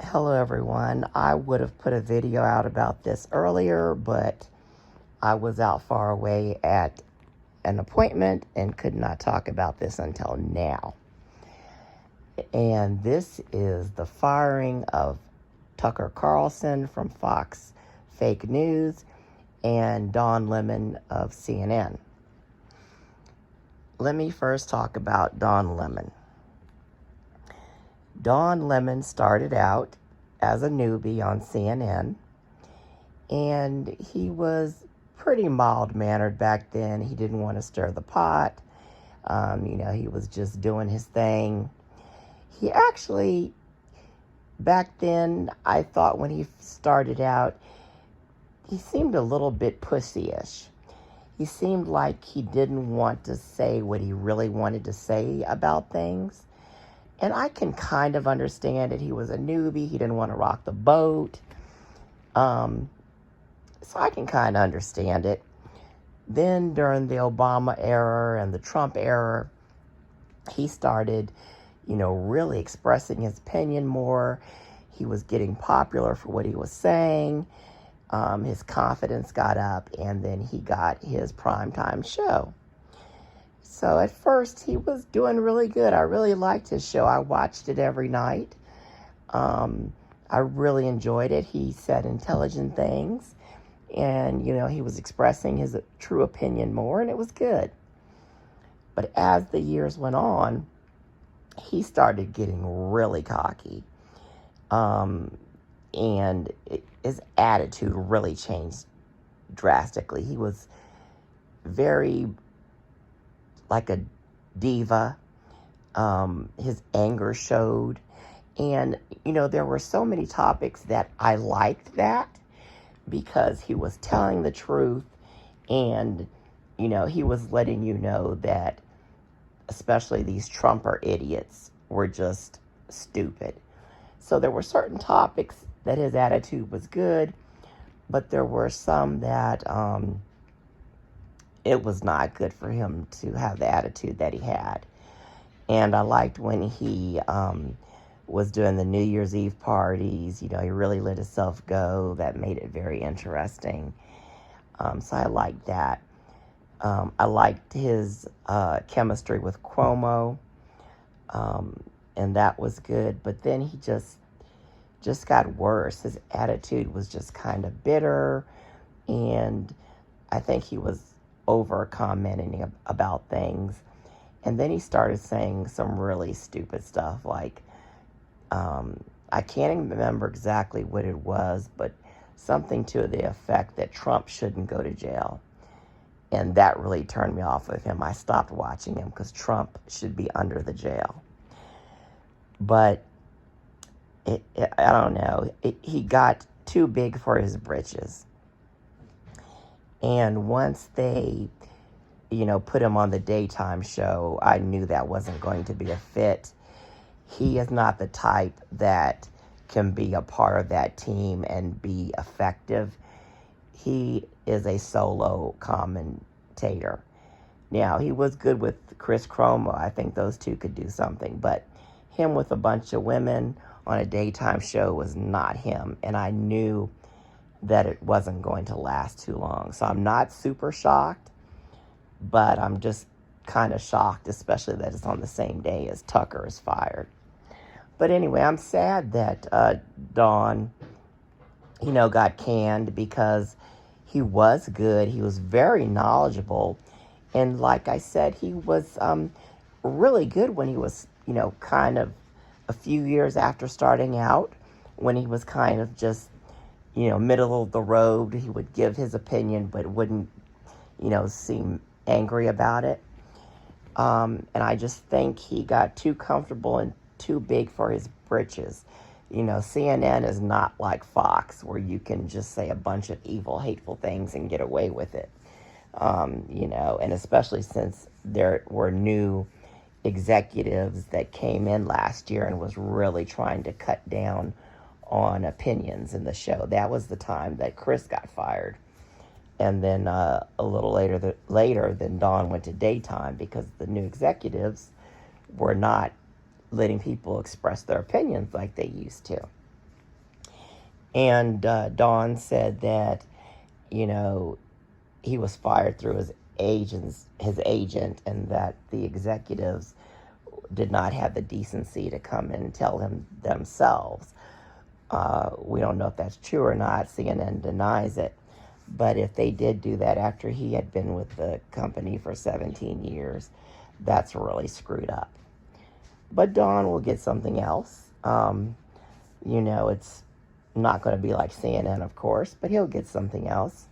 Hello everyone. I would have put a video out about this earlier, but I was out far away at an appointment and could not talk about this until now. And this is the firing of Tucker Carlson from Fox Fake News and Don Lemon of CNN. Let me first talk about Don Lemon. Don Lemon started out as a newbie on CNN, and he was pretty mild-mannered back then. He didn't want to stir the pot. He was just doing his thing. He actually, back then, I thought when he started out, he seemed a little bit pussyish. He seemed like he didn't want to say what he really wanted to say about things. And I can kind of understand it. He was a newbie. He didn't want to rock the boat. So I can kind of understand it. Then during the Obama era and the Trump era, he started, really expressing his opinion more. He was getting popular for what he was saying. His confidence got up, and then he got his primetime show. So at first, he was doing really good. I really liked his show. I watched it every night. I really enjoyed it. He said intelligent things, and, he was expressing his true opinion more, and it was good. But as the years went on, he started getting really cocky, and his attitude really changed drastically. He was very like a diva. His anger showed. And, there were so many topics that I liked that because he was telling the truth and, he was letting you know that especially these Trumper idiots were just stupid. So there were certain topics that his attitude was good, but there were some that it was not good for him to have the attitude that he had. And I liked when he was doing the New Year's Eve parties. He really let himself go. That made it very interesting. So I liked that. I liked his chemistry with Cuomo, and that was good. But then he just got worse. His attitude was just kind of bitter, and I think he was over commenting about things. And then he started saying some really stupid stuff like, I can't even remember exactly what it was, but something to the effect that Trump shouldn't go to jail. And that really turned me off of him. I stopped watching him because Trump should be under the jail. But I don't know. He got too big for his britches. And once they, put him on the daytime show, I knew that wasn't going to be a fit. He is not the type that can be a part of that team and be effective. He is a solo commentator. Now, he was good with Chris Cuomo. I think those two could do something. But him with a bunch of women on a daytime show was not him. And I knew that it wasn't going to last too long. So I'm not super shocked, but I'm just kind of shocked, especially that it's on the same day as Tucker is fired. But anyway, I'm sad that Don, got canned because he was good. He was very knowledgeable. And like I said, he was really good when he was, kind of a few years after starting out, when he was kind of just, middle of the road. He would give his opinion, but wouldn't, seem angry about it. And I just think he got too comfortable and too big for his britches. CNN is not like Fox, where you can just say a bunch of evil, hateful things and get away with it. And especially since there were new executives that came in last year and was really trying to cut down on opinions in the show. That was the time that Chris got fired. And then a little later, then Dawn went to daytime because the new executives were not letting people express their opinions like they used to. And Don said that, you know, he was fired through his agent, and that the executives did not have the decency to come and tell him themselves. We don't know if that's true or not. CNN denies it. But if they did do that after he had been with the company for 17 years, that's really screwed up. But Don will get something else. It's not going to be like CNN, of course, but he'll get something else.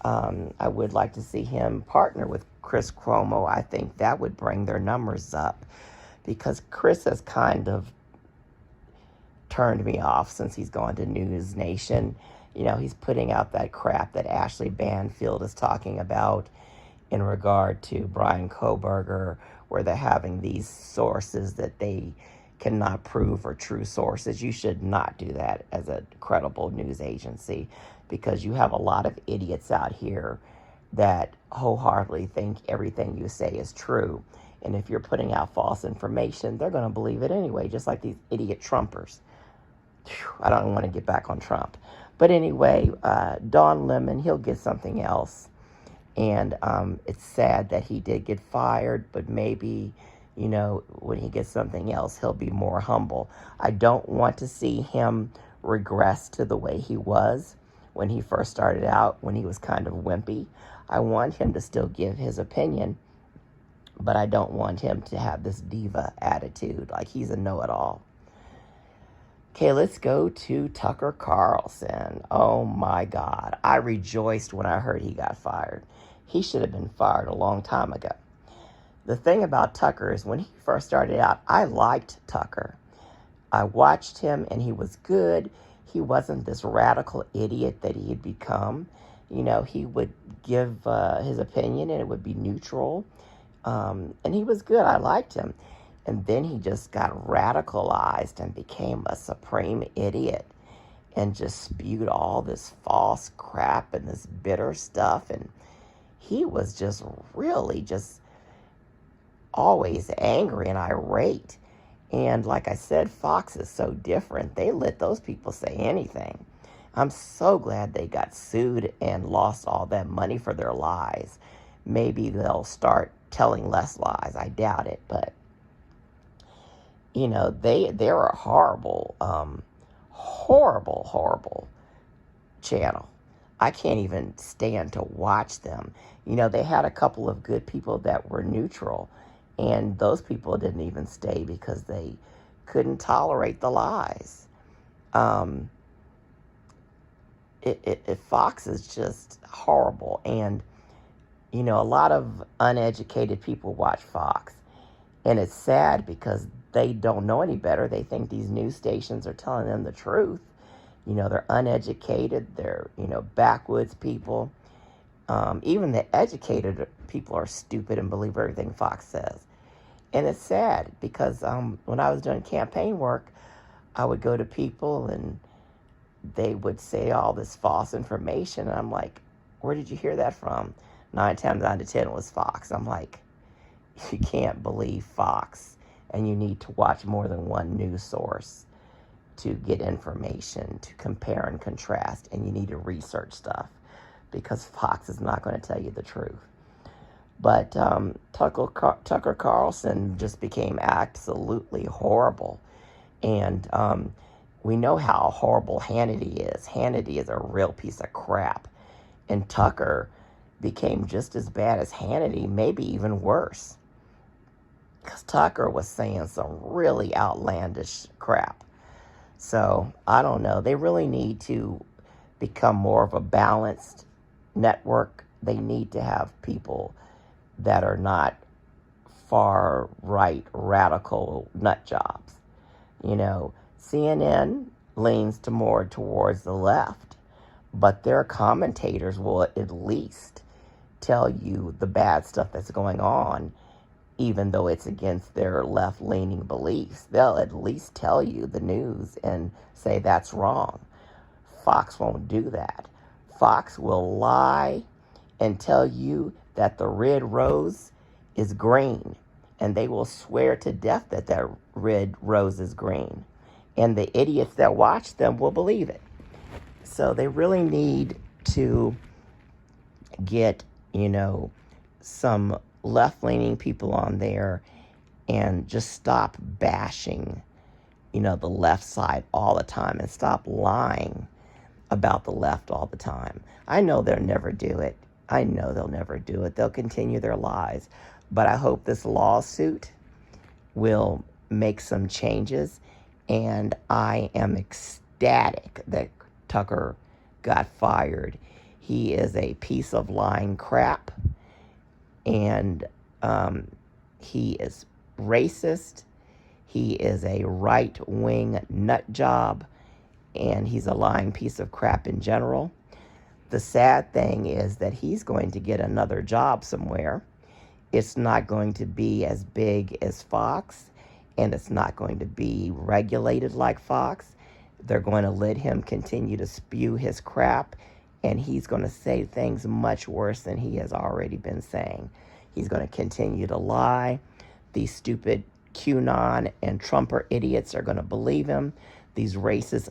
I would like to see him partner with Chris Cuomo. I think that would bring their numbers up, because Chris has kind of turned me off since he's gone to News Nation. He's putting out that crap that Ashley Banfield is talking about in regard to Brian Koberger, where they're having these sources that they cannot prove are true sources. You should not do that as a credible news agency, because you have a lot of idiots out here that wholeheartedly think everything you say is true. And if you're putting out false information, they're going to believe it anyway, just like these idiot Trumpers. I don't want to get back on Trump. But anyway, Don Lemon, he'll get something else. And it's sad that he did get fired, but maybe, when he gets something else, he'll be more humble. I don't want to see him regress to the way he was when he first started out, when he was kind of wimpy. I want him to still give his opinion, but I don't want him to have this diva attitude, like he's a know-it-all. Okay, let's go to Tucker Carlson. Oh my God. I rejoiced when I heard he got fired. He should have been fired a long time ago. The thing about Tucker is, when he first started out, I liked Tucker. I watched him and he was good. He wasn't this radical idiot that he had become. He would give his opinion and it would be neutral. And he was good. I liked him. And then he just got radicalized and became a supreme idiot and just spewed all this false crap and this bitter stuff. And he was just really just always angry and irate. And like I said, Fox is so different. They let those people say anything. I'm so glad they got sued and lost all that money for their lies. Maybe they'll start telling less lies. I doubt it, but they're a horrible channel. I can't even stand to watch them. They had a couple of good people that were neutral, and those people didn't even stay because they couldn't tolerate the lies. Fox is just horrible, and a lot of uneducated people watch Fox, and it's sad because they don't know any better. They think these news stations are telling them the truth. They're uneducated. They're, backwoods people. Even the educated people are stupid and believe everything Fox says. And it's sad because when I was doing campaign work, I would go to people and they would say all this false information. And I'm like, where did you hear that from? 9 times out of 10 it was Fox. I'm like, you can't believe Fox. And you need to watch more than one news source to get information, to compare and contrast. And you need to research stuff, because Fox is not going to tell you the truth. But Tucker Carlson just became absolutely horrible. And we know how horrible Hannity is. Hannity is a real piece of crap. And Tucker became just as bad as Hannity, maybe even worse. Because Tucker was saying some really outlandish crap. So, I don't know. They really need to become more of a balanced network. They need to have people that are not far right, radical nut jobs. CNN leans more towards the left, but their commentators will at least tell you the bad stuff that's going on. Even though it's against their left-leaning beliefs, they'll at least tell you the news and say that's wrong. Fox won't do that. Fox will lie and tell you that the red rose is green, and they will swear to death that red rose is green. And the idiots that watch them will believe it. So they really need to get, some left-leaning people on there and just stop bashing, the left side all the time and stop lying about the left all the time. I know they'll never do it. I know they'll never do it. They'll continue their lies. But I hope this lawsuit will make some changes. And I am ecstatic that Tucker got fired. He is a piece of lying crap. And he is racist. He is a right-wing nut job. And he's a lying piece of crap in general. The sad thing is that he's going to get another job somewhere. It's not going to be as big as Fox, and it's not going to be regulated like Fox. They're going to let him continue to spew his crap, and he's going to say things much worse than he has already been saying. He's going to continue to lie. These stupid QAnon and Trumper idiots are going to believe him. These racist,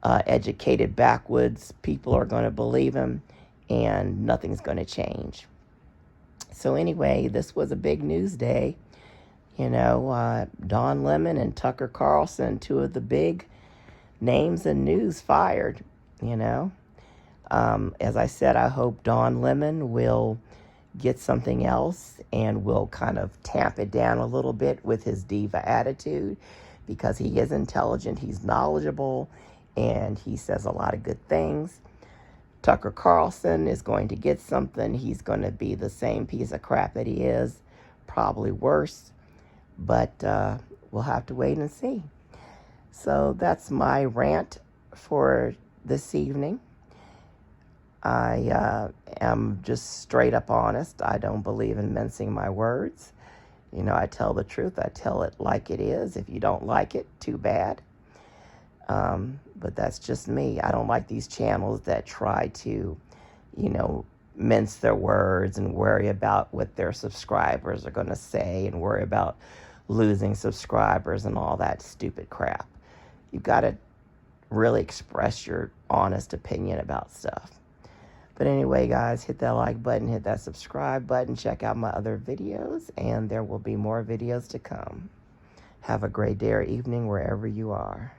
uneducated, backwoods people are going to believe him, and nothing's going to change. So anyway, this was a big news day. Don Lemon and Tucker Carlson, two of the big names in news, fired. As I said, I hope Don Lemon will get something else and will kind of tamp it down a little bit with his diva attitude, because he is intelligent, he's knowledgeable, and he says a lot of good things. Tucker Carlson is going to get something. He's going to be the same piece of crap that he is, probably worse, but we'll have to wait and see. So that's my rant for this evening. I am just straight up honest. I don't believe in mincing my words. I tell the truth. I tell it like it is. If you don't like it, too bad. But that's just me. I don't like these channels that try to, mince their words and worry about what their subscribers are going to say and worry about losing subscribers and all that stupid crap. You've got to really express your honest opinion about stuff. But anyway, guys, hit that like button, hit that subscribe button, check out my other videos, and there will be more videos to come. Have a great day or evening wherever you are.